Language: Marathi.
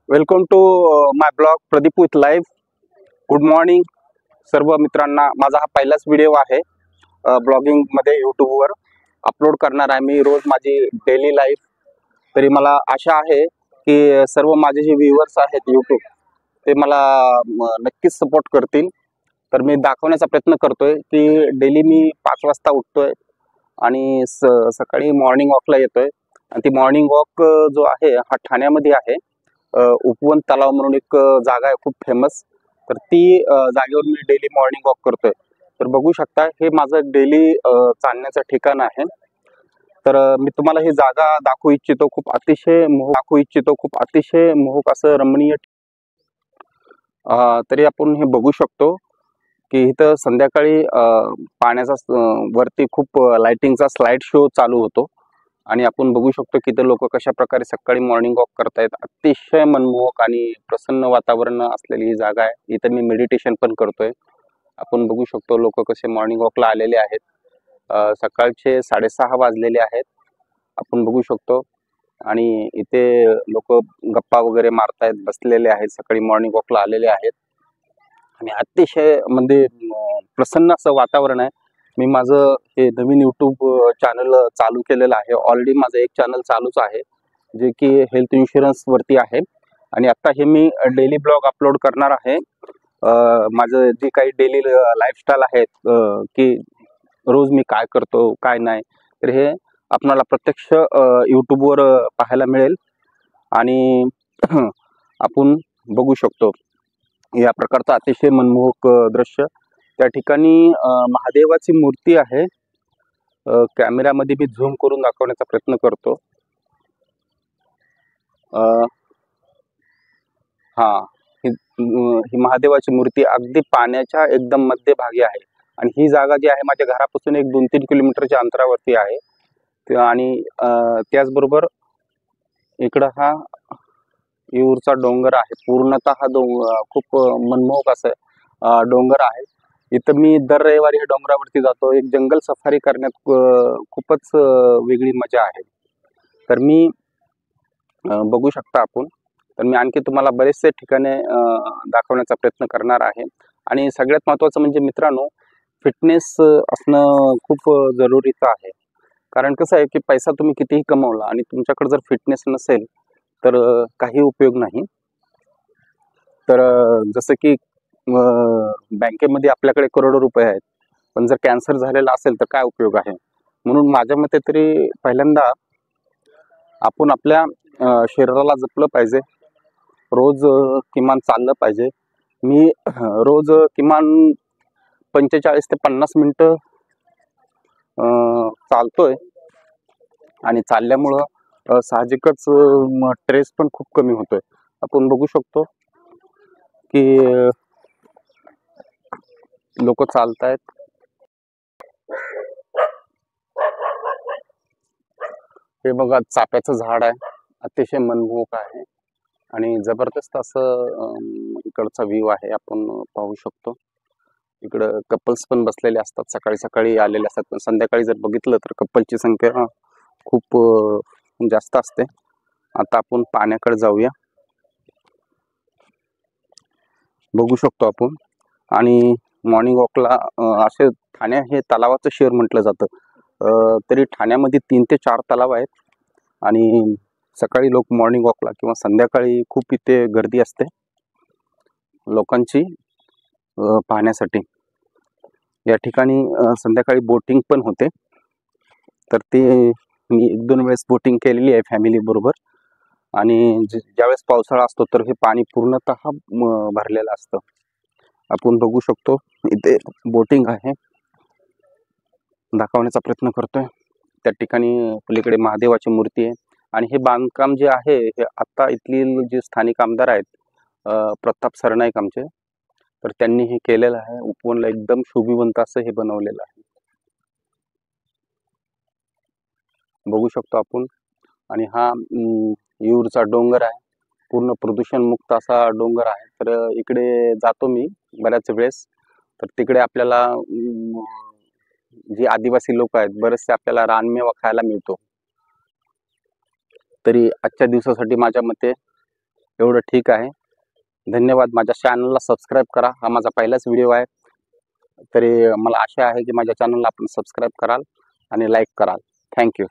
Welcome to my blog Pradeep with live. Good morning सर्व मित्रांना. माझा हा पहिलाच व्हिडिओ आहे ब्लॉगिंगमध्ये. यूट्यूबवर अपलोड करणार आहे मी रोज माझी डेली लाईफ. तरी मला आशा आहे की सर्व माझे जे व्ह्युअर्स आहेत यूट्यूब ते मला नक्कीच सपोर्ट करतील. तर मी दाखवण्याचा प्रयत्न करतोय की डेली मी 5 वाजता उठतोय आणि सकाळी मॉर्निंग वॉकला येतोय. आणि ती मॉर्निंग वॉक जो आहे हा ठाण्यामध्ये आहे. उपवन तलाव म्हणून एक जागा आहे खूप फेमस. तर ती जागेवर मी डेली मॉर्निंग वॉक करतोय. तर बघू शकता हे माझं डेली चालण्याचं ठिकाण आहे. तर मी तुम्हाला ही जागा दाखवू इच्छितो. खूप अतिशय मोहक असं रमणीय. तरी आपण हे बघू शकतो की इथं संध्याकाळी पाण्याचा वरती खूप लाइटिंगचा स्लाइड शो चालू होतो. आणि आपण बघू शकतो की ते लोक कशा प्रकारे सकाळी मॉर्निंग वॉक करतायत. अतिशय मनमोहक आणि प्रसन्न वातावरण असलेली ही जागा आहे. इथं मी मेडिटेशन पण करतोय. आपण बघू शकतो लोक कसे मॉर्निंग वॉकला आलेले आहेत. सकाळचे 6:30 वाजलेले आहेत आपण बघू शकतो. आणि इथे लोक गप्पा वगैरे मारतायत, बसलेले आहेत, सकाळी मॉर्निंग वॉकला आलेले आहेत. आणि अतिशय म्हणजे प्रसन्न असं वातावरण आहे. मी माझं हे नवीन यूट्यूब चॅनल चालू केलेलं आहे. ऑलरेडी माझं एक चॅनल चालूच आहे जे की हेल्थ इन्शुरन्स वरती आहे. आणि आता हे मी डेली ब्लॉग अपलोड करणार आहे. माझं जे काही डेली लाईफस्टाईल आहे की रोज मी काय करतो काय नाही, तर हे आपणाला प्रत्यक्ष यूट्यूबवर पाहायला मिळेल. आणि आपण बघू शकतो या प्रकारचं अतिशय मनमोहक दृश्य. त्या ठिकाणी महादेवाची मूर्ती आहे. कॅमेऱ्यामध्ये मी झूम करून दाखवण्याचा प्रयत्न करतो. हा, ही महादेवाची मूर्ती अगदी पाण्याच्या एकदम मध्यभागी आहे. आणि ही जागा जी आहे माझ्या घरापासून एक 2-3 किलोमीटरच्या अंतरावरती आहे. आणि त्याचबरोबर इकडं हा येऊरचा डोंगर आहे. पूर्णतः हा खूप मनमोहक असं डोंगर आहे. इथं मी दर रविवारी या डोंगरावरती जातो. एक जंगल सफारी करण्यात खूपच वेगळी मजा आहे. तर मी बघू शकता आपण. तर मी आणखी तुम्हाला बरेचसे ठिकाणे दाखवण्याचा प्रयत्न करणार आहे. आणि सगळ्यात महत्त्वाचं म्हणजे मित्रांनो, फिटनेस असणं खूप जरुरीचं आहे. कारण कसं आहे की पैसा तुम्ही कितीही कमवला आणि तुमच्याकडे जर फिटनेस नसेल तर काही उपयोग नाही. तर जसं की बँकेमध्ये आपल्याकडे करोडो रुपये आहेत, पण जर कॅन्सर झालेला असेल तर काय उपयोग आहे. म्हणून माझ्या मते तरी पहिल्यांदा आपण आपल्या शरीराला जपलं पाहिजे. रोज किमान चाललं पाहिजे. मी रोज किमान 45 ते 50 मिनिटं चालतोय. आणि चालल्यामुळं साहजिकच स्ट्रेस पण खूप कमी होतोय. आपण बघू शकतो की लोक चालतायत. हे बघा चाफ्याचं झाड आहे, अतिशय मनमोहक आहे आणि जबरदस्त असं इकडचा व्ह्यू आहे. आपण पाहू शकतो इकडं कपल्स पण बसलेले असतात, सकाळी सकाळी आलेले असतात. पण संध्याकाळी जर बघितलं तर कपलची संख्या खूप जास्त असते. आता आपण पाण्याकडे जाऊया. बघू शकतो आपण. आणि मॉर्निंग वॉकला असे ठाणे हे तलावाचं शहर म्हटलं जातं. तरी ठाण्यामध्ये 3 ते 4 तलाव आहेत. आणि सकाळी लोक मॉर्निंग वॉकला किंवा संध्याकाळी खूप इथे गर्दी असते लोकांची पाहण्यासाठी. या ठिकाणी संध्याकाळी बोटिंग पण होते. तर ते मी 1-2 वेळेस बोटिंग केलेली आहे फॅमिली बरोबर. आणि ज्यावेळेस पावसाळा असतो तर हे पाणी पूर्णतः भरलेलं असतं. आपण बघू शकतो इथे बोटिंग आहे, दाखवण्याचा प्रयत्न करतोय. त्या ठिकाणी पलीकडे महादेवाची मूर्ती आहे. आणि हे बांधकाम जे आहे हे आता इथली जे स्थानिक आमदार आहेत प्रताप सरनाईक आमचे, तर त्यांनी हे केलेलं आहे. उपवनला एकदम शोभिवंत असं हे बनवलेलं आहे, बघू शकतो आपण. आणि हा येऊरचा डोंगर आहे, पूर्ण प्रदूषण मुक्त असा डोंगर आहे. तर इकडे जातो मी बऱ्याच वेळेस. तर तिकडे आपल्याला जे आदिवासी लोक आहेत बरेचसे आपल्याला रानमेवा खायला मिळतो. तरी आजच्या दिवसासाठी माझ्या मते एवढं ठीक आहे. धन्यवाद. माझ्या चॅनलला सबस्क्राईब करा. हा माझा पहिलाच व्हिडिओ आहे, तरी मला आशा आहे की माझ्या चॅनलला आपण सबस्क्राईब कराल आणि लाईक कराल. थँक्यू.